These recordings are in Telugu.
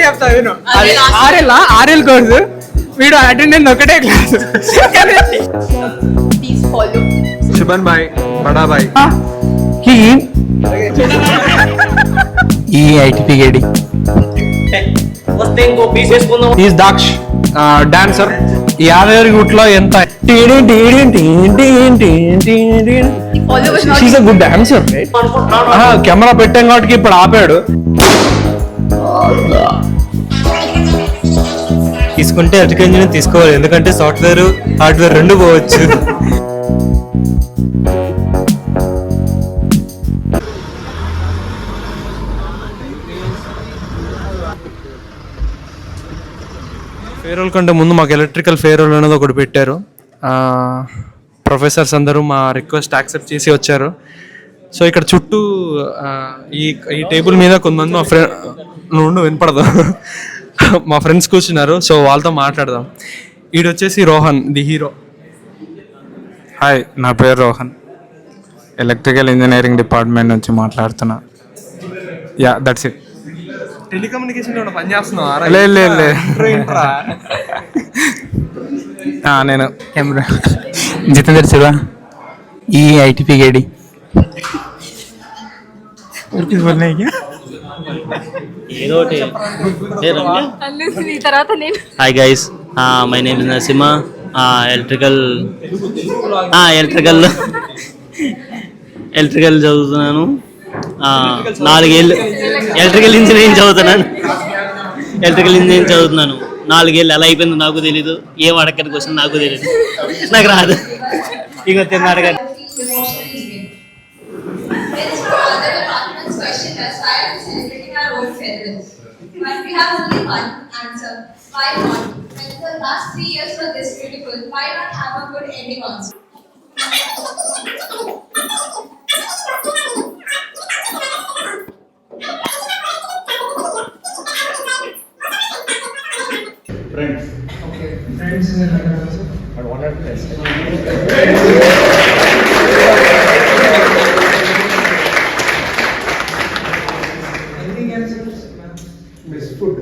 చెప్తా విను. అది ఆర్ఎల్ కోర్సు, వీడు అటెండెన్స్ ఒకటే క్లాసు. శుభన్ భాయ్, బడా భాయ్, ఈ ఐటీపీ గేడి ఈజ్ దాక్ష్ డాన్సర్. యాదగిరి గుట్లో ఎంత గుడ్ డాన్సర్. కెమెరా పెట్టాం కాబట్టి ఇప్పుడు ఆపాడు. తీసుకుంటే ఎలక్ట్రికల్ ఇంజనీర్ తీసుకోవాలి, ఎందుకంటే సాఫ్ట్వేర్ హార్డ్వేర్ రెండు పోవచ్చు. ఫేర్వెల్ కంటే ముందు మాకు ఎలక్ట్రికల్ ఫేర్వెల్ అనేది ఒకటి పెట్టారు. ప్రొఫెసర్స్ అందరూ మా రిక్వెస్ట్ యాక్సెప్ట్ చేసి వచ్చారు. సో ఇక్కడ చుట్టూ ఈ టేబుల్ మీద కొంతమంది మా ఫ్రెండ్ వినపడదు మా ఫ్రెండ్స్ కూర్చున్నారు. సో వాళ్ళతో మాట్లాడదాం. ఈడొచ్చేసి రోహన్, ది హీరో. హాయ్, నా పేరు రోహన్, ఎలక్ట్రికల్ ఇంజనీరింగ్ డిపార్ట్మెంట్ నుంచి మాట్లాడుతున్నా. Yeah, that's it. టెలికమ్యూనికేషన్ పని చేస్తున్నావా? లేదు, నేను జితేందర్ శివ, ఈ ITP గేడి. Hi guys, my name is Narasimha. Electrical చదువుతున్నాను. 4 ఏళ్ళు ఎలక్ట్రికల్ ఇంజనీరింగ్ చదువుతున్నాను. 4 ఏళ్ళు ఎలా అయిపోయిందో నాకు తెలీదు. ఏం అడగని క్వశ్చన్ నాకు తెలీదు, నాకు రాదు. ఇక తిన్న అడగండి. But we have only one answer. Why not? When the last 3 years were this beautiful, why not have a good ending also? Friends. Okay. Friends. I wanted to test it. Anything else? Best food.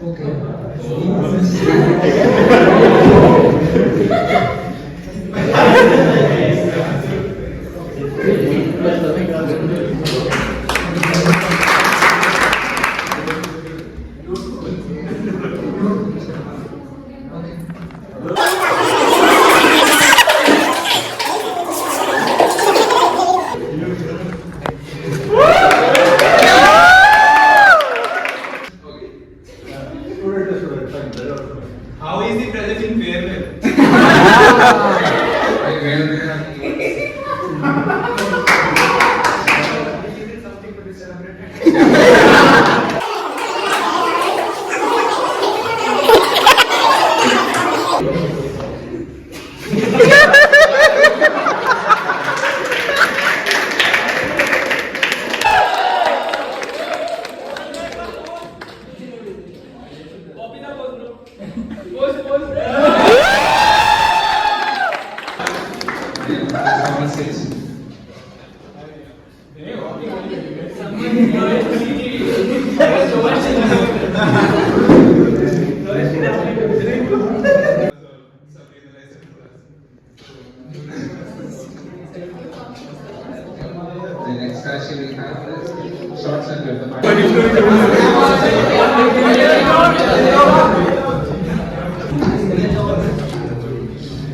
Okay. How is the present in farewell?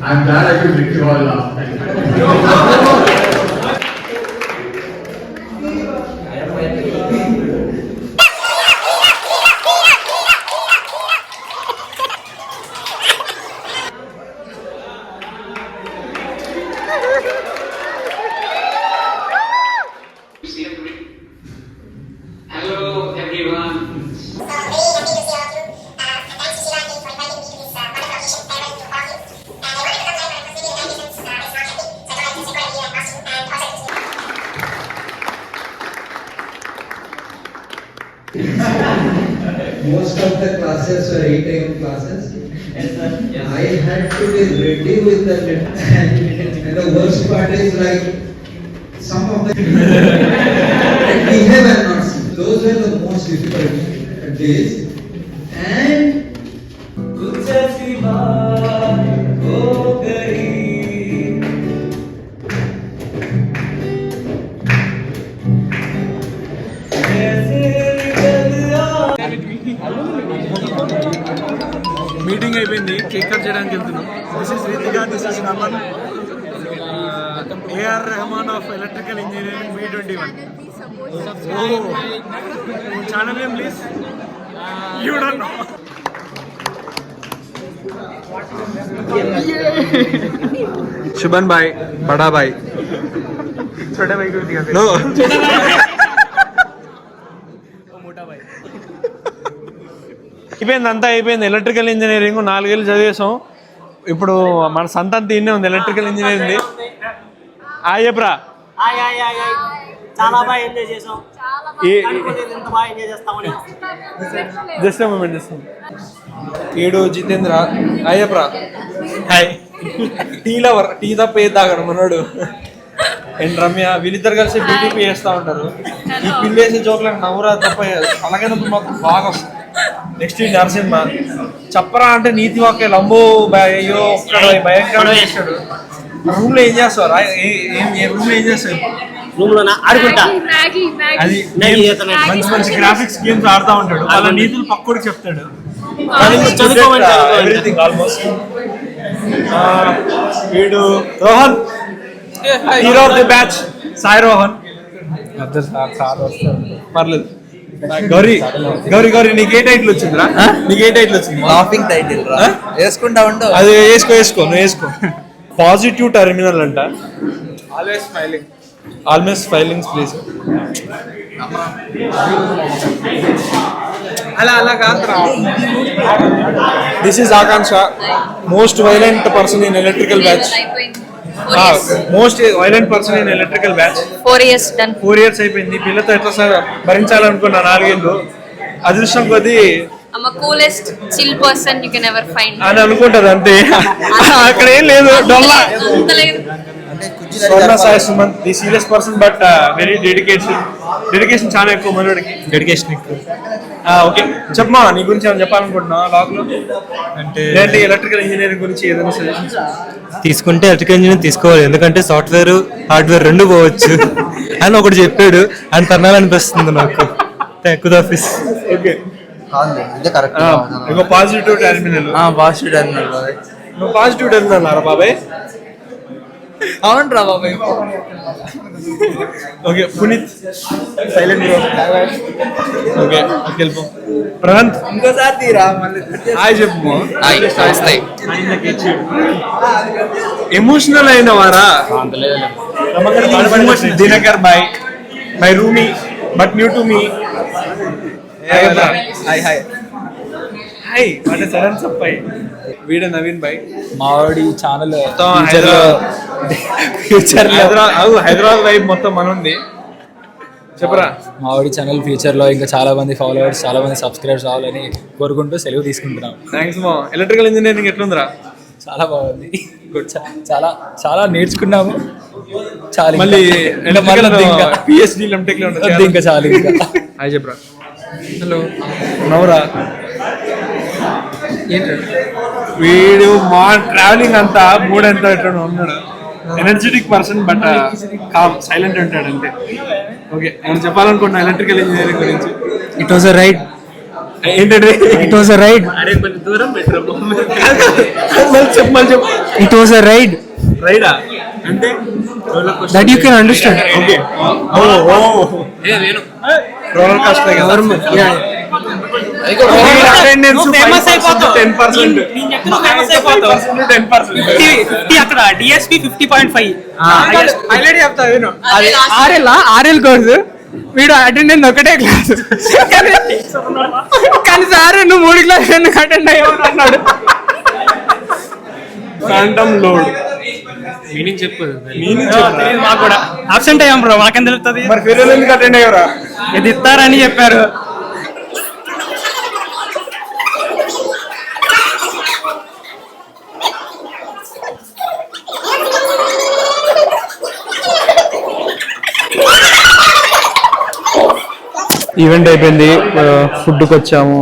I'm glad I could make you all laugh. Hello everyone. most of the classes were 8 AM classes. I had to be ready with the and the worst part is like some of the behave and not see. Those were the most difficult days. And meeting అయిపోయింది, కేక్ కట్ చేయడానికి వెళ్తున్నాం. This is Ritika, this is Raman, AR Rahman of electrical engineering B21. Channel name please, you don't know. Shubhan bhai, బడా భాయ్, छोटा भाई को दिखा नो అయిపోయింది, అంతా అయిపోయింది. ఎలక్ట్రికల్ ఇంజనీరింగ్ 4 ఏళ్ళు చదివేసాం. ఇప్పుడు మన సంతంతి ఇన్నే ఉంది ఎలక్ట్రికల్ ఇంజనీరింగ్. చెప్పరా, చాలా బాగా ఎంజాయ్ చేసాం. ఎంత బాగా ఎంజాయ్ చేస్తామని జస్ట్ మూమెంట్ చేస్తాం. ఈడు జితేంద్ర, చెప్పరా, హాయ్. టీ లవర్, టీ తప్ప ఏది తాగడు మనోడు. అండ్ రమ్య, వీళ్ళిద్దరు కలిసి బీటీపీ చేస్తూ ఉంటారు. ఈ పిల్లేసే జోకులకు నవ్వురా తప్ప అలాగే మాకు బాగా వస్తుంది. నెక్స్ట్ ఈ నరసింహ, చెప్పరా అంటే నీతి వాక్యాలు, అమ్మో అయ్యో ఒక్కడు భయంకరంగా చేశాడు. రూమ్ లో ఏం చేస్తారు? రూమ్ లో ఏం చేస్తారు? రూమ్ లో ఆడుకుంటా, అది మంచి మంచి గ్రాఫిక్స్ గేమ్స్ ఆడుతూ ఉంటాడు. వాళ్ళ నీతులు పక్కడికి చెప్తాడు. Everything almost. వీడు Rohan, hero of the batch, Sai Rohan. పర్లేదు. గౌరీ, గౌరీ గౌరీ, నీకు ఏ టైటిల్ వచ్చిందిరా? నీకు ఏ టైటిల్ వచ్చింది? లాఫింగ్ టైటిల్ రా, వేసుకుంటా ఉంటావు. అది వేసుకో, నువ్వు వేసుకో. పాజిటివ్ టెర్మినల్ అంట. Always smiling, always smiling please. అలా కాదు. This is Akanksha, most violent person in electrical batch. Most violent person in electrical batch. 4 years done. 4 years అయిపోయింది. పిల్లతో ఎట్లా సార్ భరించాలనుకున్నా 4 ఏళ్ళు. అదృష్టం కొద్దీ I'm a coolest chill person you can ever find. అని అనుకుంటది అంతే. అక్కడ ఏం లేదు, డొల్లా. స్వర్ణ Sai Sumanth, the serious person but very dedication చాలా ఎక్కువ మనోడికి. డెడికేషన్ ఎక్కువ. ఓకే, చెప్పమా, నీ గురించి ఏమైనా చెప్పాలనుకుంటున్నా లాగ్ లో? అంటే ఎలక్ట్రికల్ ఇంజనీరింగ్ గురించి ఏదైనా సజెషన్స్? తీసుకుంటే ఎలక్ట్రికల్ ఇంజనీరింగ్ తీసుకోవాలి, ఎందుకంటే సాఫ్ట్వేర్ హార్డ్వేర్ 2 పోవచ్చు అని ఒకటి చెప్పాడు. అని తన్నాలనిపిస్తుంది నాకు. ఆఫీస్ ఓకే, ఇదే correct. Positive terminal. Positive terminal బాబాయ్. నువ్వు పాజిటివ్ టెర్మినల్ రా బాబాయ్. అవును రా బాబాయ్. Okay, Puneeth silent bro. Okay, వెళ్ళిపో. ప్రవంత్, ఇంకోసారి తీరా మళ్ళీ. హాయ్ చెప్పు. ఎమోషనల్ అయిన వారా? దినకర్ బాయ్, my roomie but new to me. Hi hi hi, అంటే సడన్ సప్పై. వీడే నవీన్ బాయ్. మావాడి ఛానల్ హైదరాబాద్ వైపు మొత్తం మనుంది. చెప్పరా. మావాడి ఛానల్ ఫ్యూచర్ లో ఇంకా చాలా మంది ఫాలోవర్స్, చాలా మంది సబ్స్క్రైబర్స్ అవ్వాలని కోరుకుంటూ సెలవు తీసుకుంటున్నాం. థ్యాంక్స్ మా. ఎలక్ట్రికల్ ఇంజనీరింగ్ ఎట్లుందిరా? చాలా బాగుంది, చాలా చాలా నేర్చుకున్నాము. చాలా మళ్ళీ ఇంకా PhD ఎంటెక్ లో వద్దు, ఇంకా చాలు. ఇంకా హాయ్ చెప్పరా. హలో నవరా. వీడు మా ట్రావెలింగ్ అంతా మూడంతా ఎట్లా ఉన్నాడు. Energetic person but calm, silent ఉంటాడు అంతే. ఓకే, నేను చెప్పాలనుకుంటున్నా ఎలక్ట్రికల్ ఇంజనీరింగ్ గురించి. It was a ride. ఏంటంటే ఇట్ వాస్ అ రైడ్. చెప్పు. It was a ride. రైడా అంటే that you can understand. Okay, roller coaster అక్కడ DSP 50.5 హైలైట్ చెప్తా విను. అది ఆర్ఎల్ కోర్సు. వీడు అటెండెన్స్ ఒకటే క్లాస్, కానీ సార్ నువ్వు 3 క్లాస్ ఎందుకు అటెండ్ అయ్యావు అన్నాడు. ఫాంటమ్ లోడ్ మీనింగ్ చెప్పు. మాకు కూడా అబ్సెంట్ అయ్యాం బ్రో, మాకేం తెలుస్తుంది. మరి ఫెయిల్ ఎందుకు అటెండ్ అయ్యారా? ఇది ఇస్తారని చెప్పారు. ఈవెంట్ అయిపోయింది, ఫుడ్కి వచ్చాము.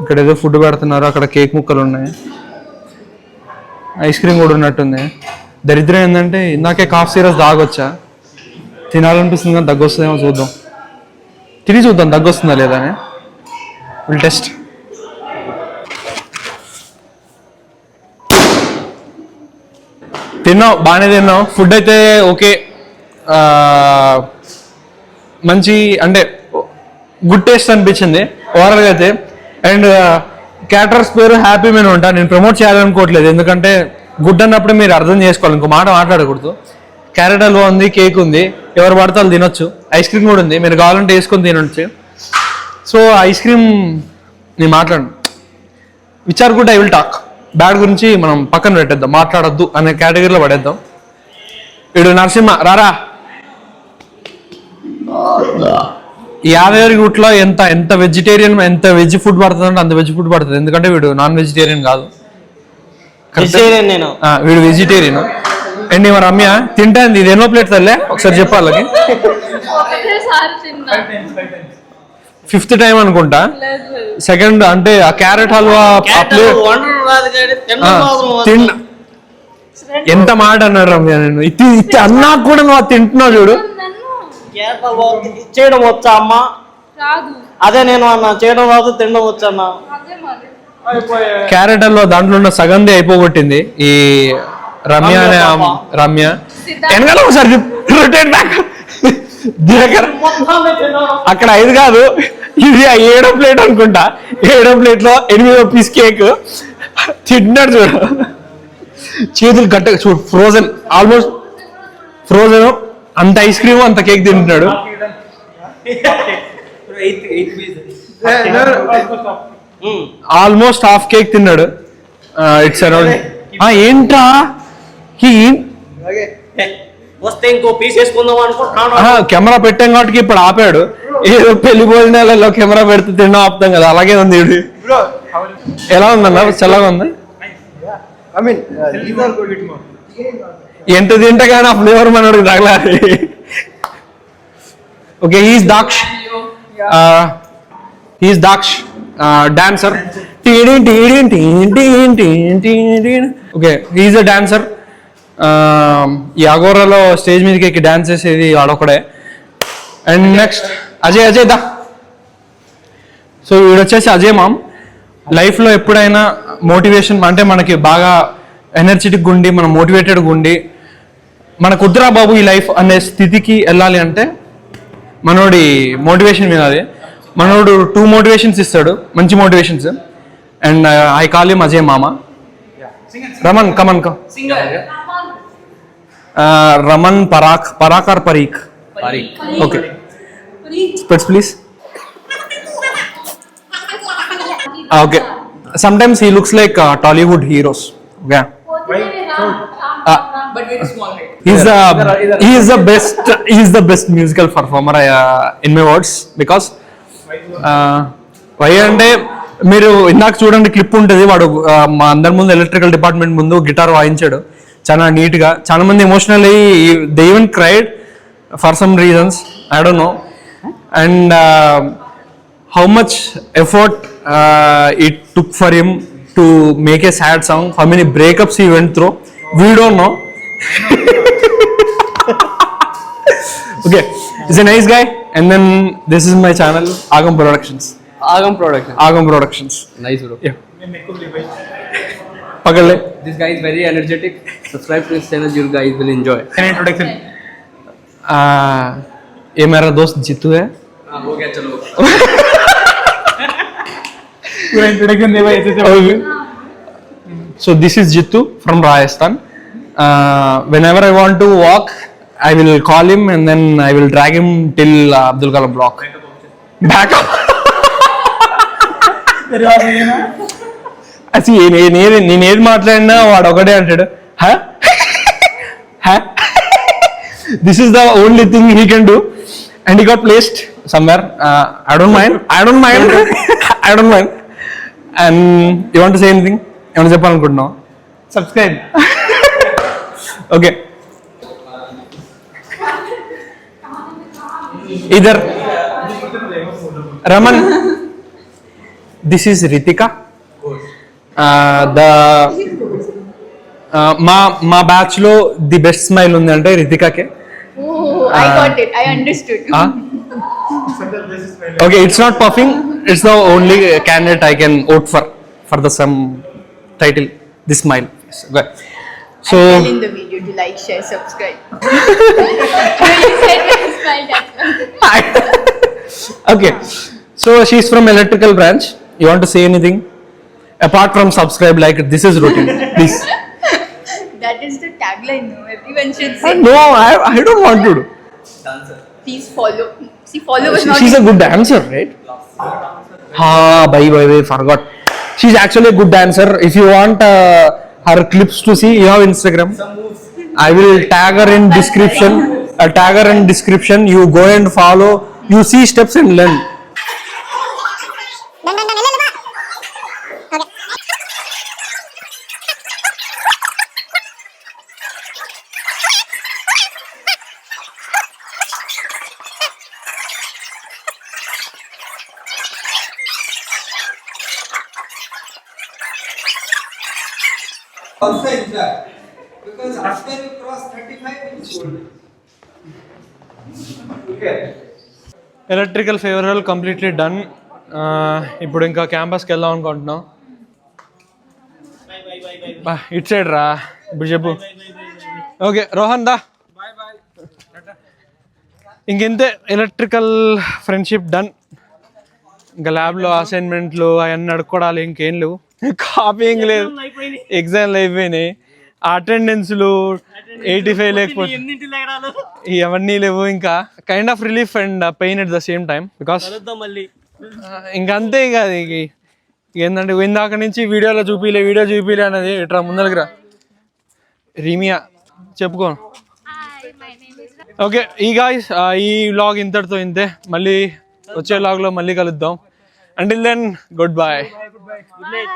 ఇక్కడ ఏదో ఫుడ్ పెడుతున్నారు, అక్కడ కేక్ ముక్కలు ఉన్నాయి, ఐస్ క్రీమ్ కూడా ఉన్నట్టుంది. దరిద్రం ఏంటంటే ఇందాకే కాఫ్ సిరస్ తాగొచ్చా, తినాలనిపిస్తుంది కానీ దగ్గు వస్తుందేమో, చూద్దాం, తిని చూద్దాం దగ్గు వస్తుందా లేదా అని. Will test. తిన్నాం, బాగానే తిన్నాం. ఫుడ్ అయితే ఓకే, మంచి అంటే గుడ్ టేస్ట్ అనిపించింది ఓవరాల్గా అయితే. అండ్ క్యాటరర్స్ పేరు హ్యాపీ మెనూ ఉంటా. నేను ప్రమోట్ చేయాలనుకోవట్లేదు, ఎందుకంటే గుడ్ అన్నప్పుడు మీరు అర్థం చేసుకోవాలి, ఇంకో మాట మాట్లాడకూడదు. క్యారెట్ హల్వా ఉంది, కేక్ ఉంది, ఎవరు పడితే వాళ్ళు తినొచ్చు, ఐస్ క్రీమ్ కూడా ఉంది, మీరు కావాలంటే వేసుకొని తినొచ్చు. సో ఐస్ క్రీమ్ నేను మాట్లాడు, which are good I will talk, bad గురించి మనం పక్కన పెట్టేద్దాం, మాట్లాడొద్దు అనే కేటగిరీలో పడేద్దాం. వీడు నరసింహ రారా. యాదగిరి గుట్లో ఎంత ఎంత వెజిటేరియన్, ఎంత వెజ్ ఫుడ్ పడుతుంది అంటే అంత వెజ్ ఫుడ్ పడుతుంది, ఎందుకంటే వీడు నాన్ వెజిటేరియన్ కాదు, వీడు వెజిటేరియన్. అండ్ మా రమ్య తింటాంది. ఇది ఎన్నో ప్లేట్ తల్లే ఒకసారి చెప్పాలి, 5th టైం అనుకుంటా. సెకండ్ అంటే ఆ క్యారెట్ హల్వా ఎంత మాట అన్నారు రమ్య, నేను ఇది అన్నా కూడా నువ్వు తింటున్నావు చూడు. చేయడం వచ్చా అమ్మా? అదే నేను అన్నా, చేయడం రాదు, తినడం వచ్చా అన్నా. క్యారెట్ హల్వా దాంట్లో ఉన్న సగంది అయిపోగొట్టింది ఈ రమ్య అనే రమ్య. వెనకాల ఒకసారి రొటేట్ బ్యాక్. అక్కడ 5 కాదు, ఇది 7వ ప్లేట్ అనుకుంటా. 7వ ప్లేట్ లో 8వ పీస్ కేక్ తింటున్నాడు చూడు, చేతులు గట్టగా చూడు, ఫ్రోజన్, ఆల్మోస్ట్ ఫ్రోజన్. అంత ఐస్ క్రీమ్ అంత కేక్ తింటున్నాడు. ఆల్మోస్ట్ హాఫ్ కేక్ తిన్నాడు. ఇట్స్ అరౌండ్ ఏంట్రా వస్తే ఇంకో పీస్ వేసుకుందాం అనుకుంటున్నాను. కెమెరా పెట్టాం కాబట్టి ఇప్పుడు ఆపాడు. ఏదో పెళ్లి భోజనాలలో కెమెరా పెడితే తినడం ఆపుతాం కదా, అలాగే ఉంది. ఎలా ఉందన్న, చల్లగా ఉంది. ఎంత తింటే కానీ ఆ ఫ్లేవర్ మనోడికి తగలాలి. ఓకే, హీస్ దాక్ష్ dancer. Okay, he's a dancer. ఈ అగోరాలో స్టేజ్ మీదకి ఎక్కి డాన్స్ చేసేది వాడొకడే. అండ్ నెక్స్ట్ అజయ్ దా. సో వీడు వచ్చేసి అజయ్ మామ్. లైఫ్లో ఎప్పుడైనా మోటివేషన్ అంటే మనకి బాగా ఎనర్జెటిక్గా ఉండి, మనం మోటివేటెడ్గా ఉండి, మన కుద్రా బాబు ఈ లైఫ్ అనే స్థితికి వెళ్ళాలి అంటే మనోడి మోటివేషన్ వినాలి. మనోడు 2 మోటివేషన్స్ ఇస్తాడు, మంచి motivations. And I call him Ajay మామ. Raman come on come. Raman Parak or Pareek? Okay, specs please. Okay, sometimes he looks like Tollywood heroes. Okay. But very small head. He is the best musical performer in my words, because why అంటే మీరు ఇందాక చూడండి క్లిప్ ఉంటుంది, వాడు మా అందరి ముందు ఎలక్ట్రికల్ డిపార్ట్మెంట్ ముందు గిటార్ వాయించాడు చాలా నీట్గా. చాలా మంది ఎమోషనల్ అయ్యి they even cried for some reasons, I don't know. And how much effort it took for him to make a sad song, how many breakups he went through, we don't know. Okay, he's a nice guy. And then this is my channel, Agam Productions. Nice bro. Yeah. Pagalle. This guy is very energetic. Subscribe to his channel, you guys will enjoy. An introduction. ये मेरा दोस्त जीतू है. हो गया, चलो. पूरा इंट्रोडक्शन दे भाई ऐसे. So this is Jittu from Rajasthan. Whenever I want to walk, I will call him and then I will drag him till Abdul Kalam block. Back up. అసలు నేనేది మాట్లాడినా వాడు ఒకటే అంటాడు, this is the only thing he can do. And he got placed somewhere. I don't mind. And you want to say anything? ఏమైనా చెప్పాలనుకుంటున్నావు? సబ్స్క్రైబ్. ఓకే, ఇద్దర్ Raman, this is Ritika. మా బ్యాచ్ లో ది బెస్ట్ స్మైల్ ఉంది అంటే రితికాకే. I got it. I understood. Okay, it's not puffing. It's the only candidate I can vote for the some title. This smile. Okay. So. I'll tell in the video to like, share, subscribe. You said with a smile, that's why. Okay. So she's from electrical branch. You want to say anything? Apart from subscribe, like this is routine, please. That is the tagline, no? Everyone should say. No, I don't want to do. Please follow. See, follow is not. She's a good dancer, right? Bye, forgot. She's actually a good dancer. If you want her clips to see, you have Instagram. I will tag her in description. I'll tag her in description. You go and follow. You see steps and learn. Also enjoy, because after you cross 35, it's old. Okay. Electrical farewell completely done. ఇప్పుడు ఇంకా క్యాంపస్కి వెళ్దాం అనుకుంటున్నాం. ఇటు సైడ్ రా, ఇప్పుడు చెప్పు. ఓకే రోహన్ దా. ఇంకెంతే, ఎలక్ట్రికల్ ఫ్రెండ్షిప్ డన్. ఇంకా ల్యాబ్లో అసైన్మెంట్లు అవన్నీ అడుక్కోవడాలు ఇంకేం లేవు, కాపీయింగ్ లేదు, ఎగ్జామ్లు అయిపోయినాయి, అటెండెన్స్లు 85 లేకపోతే ఇవన్నీ లేవు. ఇంకా kind of relief and pain at the same time, because ఇంకంతే. ఇక అది ఏంటంటే ఇందాక నుంచి వీడియో చూపిలే అనేది ఇట్లా ముందరికి రా. రీమియా చెప్పుకో. ఓకే ఈ గాయ్స్, ఈ వ్లాగ్ ఇంతటితో ఇంతే. మళ్ళీ వచ్చే వ్లాగ్లో మళ్ళీ కలుద్దాం. Until then, goodbye. Bye.